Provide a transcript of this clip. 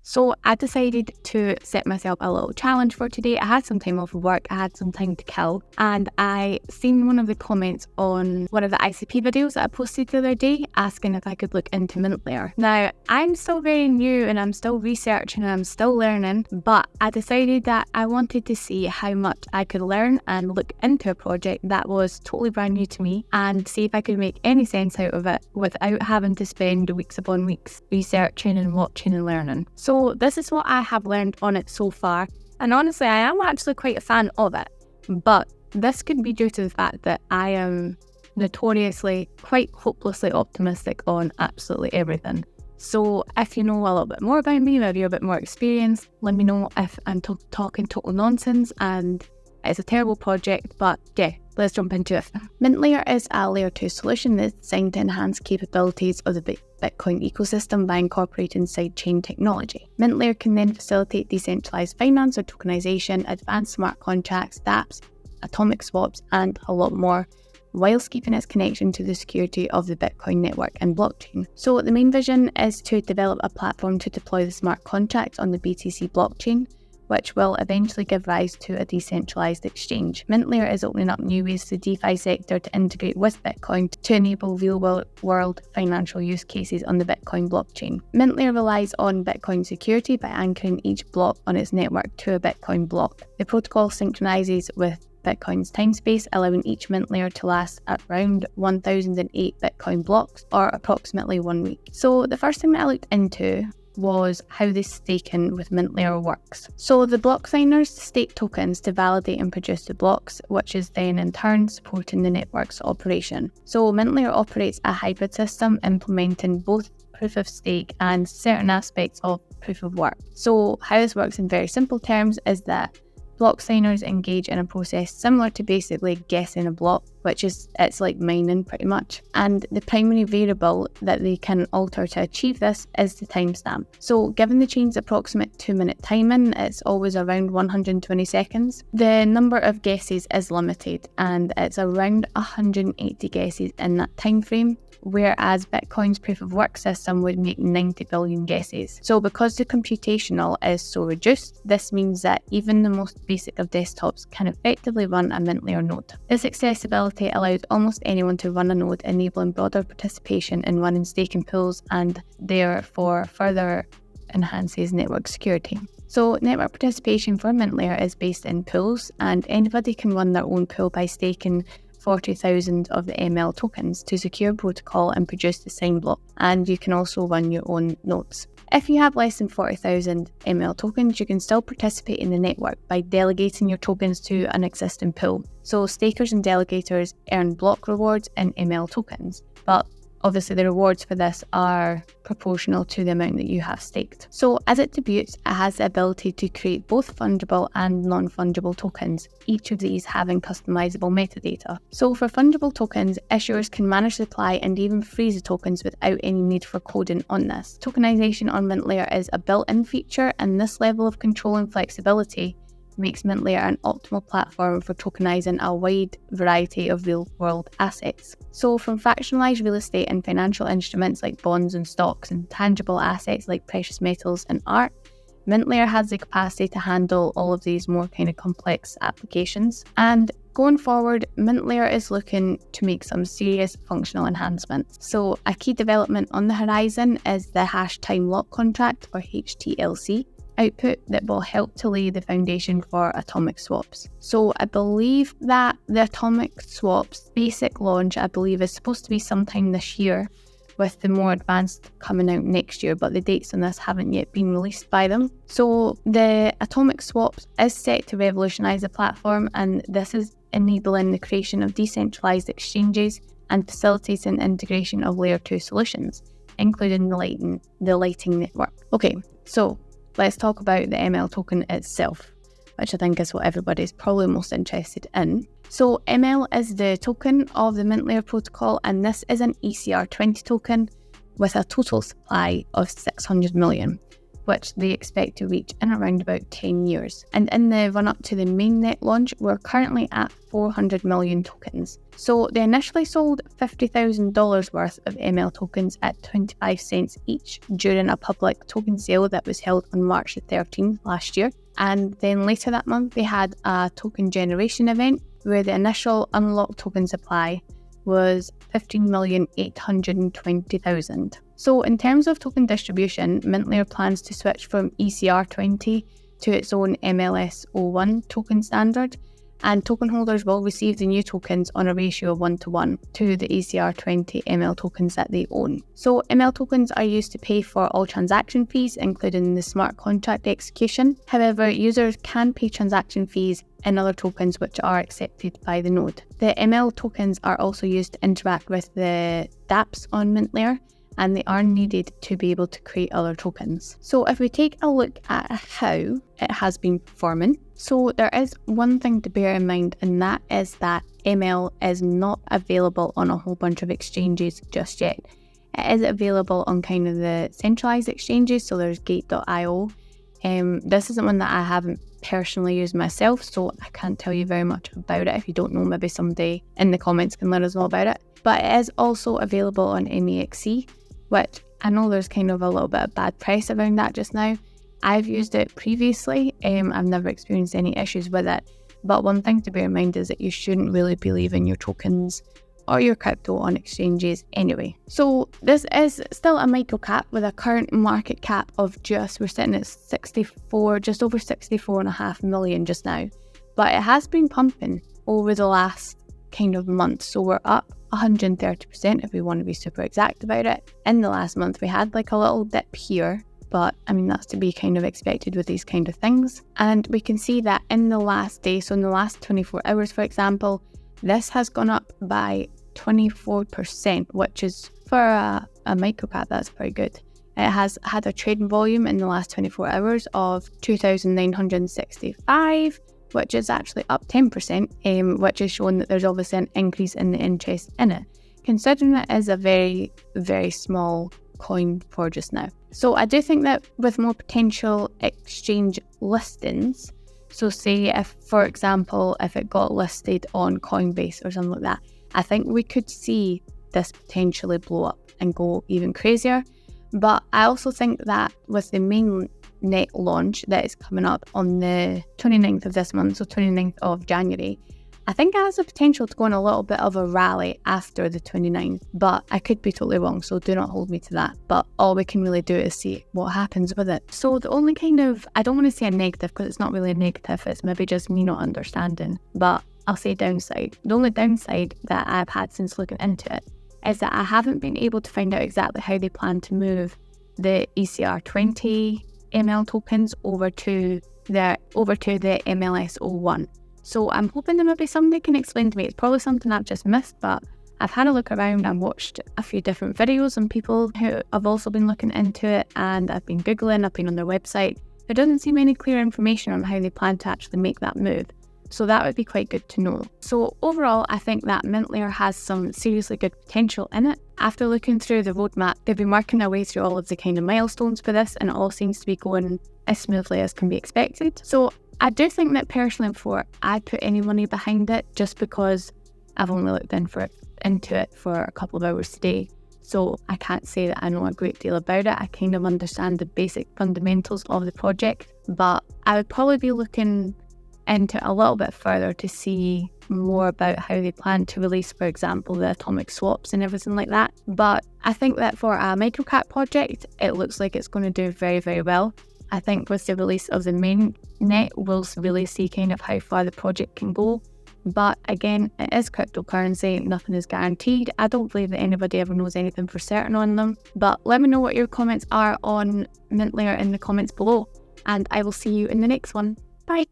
So I decided to set myself a little challenge for today. I had some time off of work, I had some time to kill, and I seen one of the comments on one of the ICP videos that I posted the other day asking if I could look into Mintlayer. Now, I'm still very new and I'm still researching and I'm still learning, but I decided that I wanted to see how much I could learn and look into a project that was totally brand new to me and see if I could make any sense out of it without having to spend weeks upon weeks researching and watching and learning. So this is what I have learned on it so far, and honestly I am actually quite a fan of it, but this could be due to the fact that I am notoriously quite hopelessly optimistic on absolutely everything. So if you know a little bit more about me, maybe a bit more experience, let me know if I'm talking total nonsense and it's a terrible project, but yeah, let's jump into it. Mintlayer is a layer 2 solution that's designed to enhance capabilities of the Bitcoin ecosystem by incorporating sidechain technology. Mintlayer can then facilitate decentralized finance or tokenization, advanced smart contracts, dApps, atomic swaps, and a lot more, whilst keeping its connection to the security of the Bitcoin network and blockchain. So the main vision is to develop a platform to deploy the smart contracts on the BTC blockchain, which will eventually give rise to a decentralized exchange. Mintlayer is opening up new ways to the DeFi sector to integrate with Bitcoin to enable real-world financial use cases on the Bitcoin blockchain. Mintlayer relies on Bitcoin security by anchoring each block on its network to a Bitcoin block. The protocol synchronizes with Bitcoin's timespace, allowing each Mintlayer to last at around 1008 Bitcoin blocks, or approximately 1 week. So the first thing that I looked into was how the staking with Mintlayer works. So the block signers stake tokens to validate and produce the blocks, which is then in turn supporting the network's operation. So Mintlayer operates a hybrid system implementing both proof of stake and certain aspects of proof of work. So how this works in very simple terms is that block signers engage in a process similar to basically guessing a block, it's like mining pretty much. And the primary variable that they can alter to achieve this is the timestamp. So given the chain's approximate 2-minute timing, it's always around 120 seconds. The number of guesses is limited and it's around 180 guesses in that time frame, whereas Bitcoin's proof of work system would make 90 billion guesses. So because the computational is so reduced, this means that even the most basic of desktops can effectively run a Mintlayer node. This accessibility allows almost anyone to run a node, enabling broader participation in running staking pools and therefore further enhances network security. So network participation for Mintlayer is based in pools, and anybody can run their own pool by staking 40,000 of the ML tokens to secure protocol and produce the sign block, and you can also run your own nodes. If you have less than 40,000 ML tokens, you can still participate in the network by delegating your tokens to an existing pool. So stakers and delegators earn block rewards in ML tokens, but obviously the rewards for this are proportional to the amount that you have staked. So as it debuts, it has the ability to create both fungible and non-fungible tokens, each of these having customizable metadata. So for fungible tokens, issuers can manage supply and even freeze the tokens without any need for coding on this. Tokenization on Mintlayer is a built-in feature, and this level of control and flexibility makes Mintlayer an optimal platform for tokenizing a wide variety of real-world assets. So from fractionalized real estate and financial instruments like bonds and stocks, and tangible assets like precious metals and art, Mintlayer has the capacity to handle all of these more kind of complex applications. And going forward, Mintlayer is looking to make some serious functional enhancements. So a key development on the horizon is the hash time lock contract, or HTLC, output that will help to lay the foundation for atomic swaps. So I believe that the atomic swaps basic launch, is supposed to be sometime this year, with the more advanced coming out next year, but the dates on this haven't yet been released by them. So the atomic swaps is set to revolutionize the platform, and this is enabling the creation of decentralized exchanges and facilitating integration of layer 2 solutions, including the Lightning network. Okay, so let's talk about the ML token itself, which I think is what everybody's probably most interested in. So ML is the token of the Mintlayer protocol, and this is an ECR20 token with a total supply of 600 million, which they expect to reach in around about 10 years. And in the run-up to the mainnet launch, we're currently at 400 million tokens. So they initially sold $50,000 worth of ML tokens at 25 cents each during a public token sale that was held on March the 13th last year. And then later that month, they had a token generation event where the initial unlocked token supply was 15,820,000. So in terms of token distribution, Mintlayer plans to switch from ECR20 to its own MLS01 token standard, and token holders will receive the new tokens on a ratio of 1:1 to the ECR20 ML tokens that they own. So ML tokens are used to pay for all transaction fees, including the smart contract execution. However, users can pay transaction fees in other tokens which are accepted by the node. The ML tokens are also used to interact with the dApps on Mintlayer, and they are needed to be able to create other tokens. So if we take a look at how it has been performing, so there is one thing to bear in mind, and that is that ML is not available on a whole bunch of exchanges just yet. It is available on kind of the centralized exchanges, so there's Gate.io. This isn't one that I haven't personally used myself, so I can't tell you very much about it. If you don't know, maybe somebody in the comments can let us know about it. But it is also available on MEXC, which I know there's kind of a little bit of bad press around that just now. I've used it previously. I've never experienced any issues with it. But one thing to bear in mind is that you shouldn't really be leaving your tokens or your crypto on exchanges anyway. So this is still a micro cap with a current market cap of we're sitting at just over 64.5 million just now. But it has been pumping over the last kind of month. So we're up 130% if we want to be super exact about it. In the last month, we had like a little dip here, but I mean, that's to be kind of expected with these kind of things. And we can see that in the last day, so in the last 24 hours, for example, this has gone up by 24%, which is for a microcap, that's pretty good. It has had a trading volume in the last 24 hours of 2,965, which is actually up 10%, which is showing that there's obviously an increase in the interest in it, considering it is a very, very small coin for just now. So I do think that with more potential exchange listings, so say if, for example, if it got listed on Coinbase or something like that, I think we could see this potentially blow up and go even crazier. But I also think that with the mainnet launch that is coming up on the 29th of this month, so 29th of January, I think it has the potential to go on a little bit of a rally after the 29th, but I could be totally wrong, so do not hold me to that. But all we can really do is see what happens with it. So the only kind of, I don't want to say a negative because it's not really a negative, it's maybe just me not understanding, but I'll say downside. The only downside that I've had since looking into it is that I haven't been able to find out exactly how they plan to move the ECR20 ML tokens over to the MLS01. So I'm hoping that maybe somebody can explain to me. It's probably something I've just missed, but I've had a look around and watched a few different videos and people who have also been looking into it, and I've been Googling, I've been on their website. There doesn't seem any clear information on how they plan to actually make that move. So that would be quite good to know. So overall, I think that Mintlayer has some seriously good potential in it. After looking through the roadmap, they've been working their way through all of the kind of milestones for this, and it all seems to be going as smoothly as can be expected. So I do think that personally, before I put any money behind it, just because I've only looked into it for a couple of hours today, so I can't say that I know a great deal about it. I kind of understand the basic fundamentals of the project, but I would probably be looking into a little bit further to see more about how they plan to release, for example, the atomic swaps and everything like that. But I think that for a microcap project, it looks like it's going to do very, very well. I think with the release of the mainnet, we'll really see kind of how far the project can go. But again, it is cryptocurrency, nothing is guaranteed. I don't believe that anybody ever knows anything for certain on them. But let me know what your comments are on Mintlayer in the comments below, and I will see you in the next one. Bye!